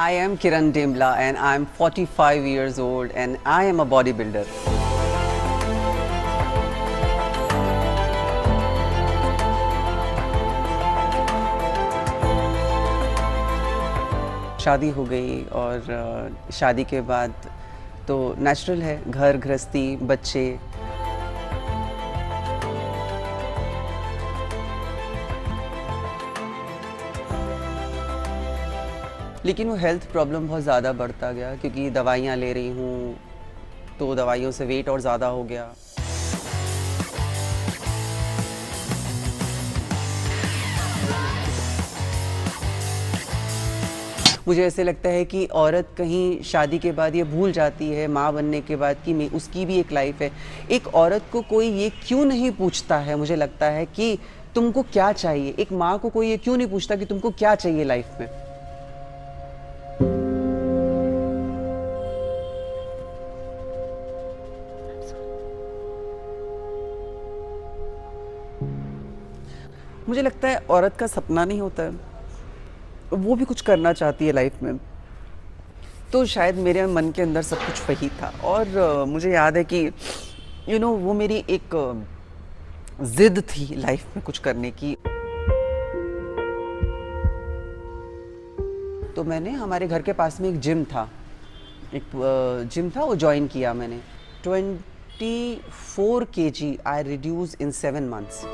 I am Kiran Demla and I am 45 years old and I am a bodybuilder. शादी हो गई और शादी के बाद तो नेचुरल है, घर गृहस्थी बच्चे। लेकिन वो हेल्थ प्रॉब्लम बहुत ज़्यादा बढ़ता गया क्योंकि दवाइयाँ ले रही हूँ, तो दवाइयों से वेट और ज़्यादा हो गया। मुझे ऐसे लगता है कि औरत कहीं शादी के बाद ये भूल जाती है, माँ बनने के बाद, कि मैं उसकी भी एक लाइफ है। एक औरत को कोई ये क्यों नहीं पूछता है, मुझे लगता है कि तुमको क्या चाहिए। एक माँ को कोई ये क्यों नहीं पूछता कि तुमको क्या चाहिए लाइफ में। मुझे लगता है औरत का सपना नहीं होता है, वो भी कुछ करना चाहती है लाइफ में। तो शायद मेरे मन के अंदर सब कुछ वही था और मुझे याद है कि वो मेरी एक जिद थी लाइफ में कुछ करने की। तो मैंने, हमारे घर के पास में एक जिम था, वो ज्वाइन किया मैंने। 24 kg I reduce in 7 months।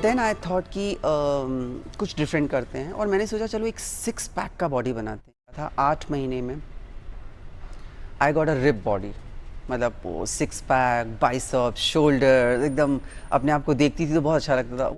Then I thought कि कुछ डिफरेंट करते हैं और मैंने सोचा चलो एक 6 पैक का बॉडी बनाते हैं। था 8 महीने में I got a rip body, मतलब वो 6 पैक, बाइसेप, शोल्डर, एकदम अपने आप को देखती थी तो बहुत अच्छा लगता था।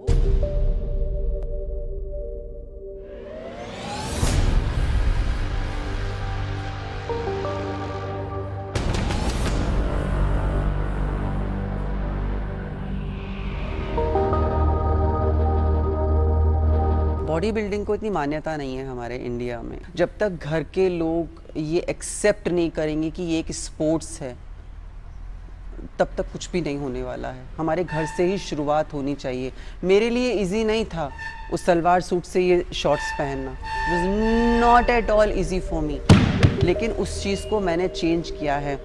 बॉडी बिल्डिंग को इतनी मान्यता नहीं है हमारे इंडिया में। जब तक घर के लोग ये एक्सेप्ट नहीं करेंगे कि ये एक स्पोर्ट्स है, तब तक कुछ भी नहीं होने वाला है। हमारे घर से ही शुरुआत होनी चाहिए। मेरे लिए इजी नहीं था उस सलवार सूट से ये शॉर्ट्स पहनना, it was not at all easy for me, लेकिन उस चीज़ को मैंने चेंज किया है।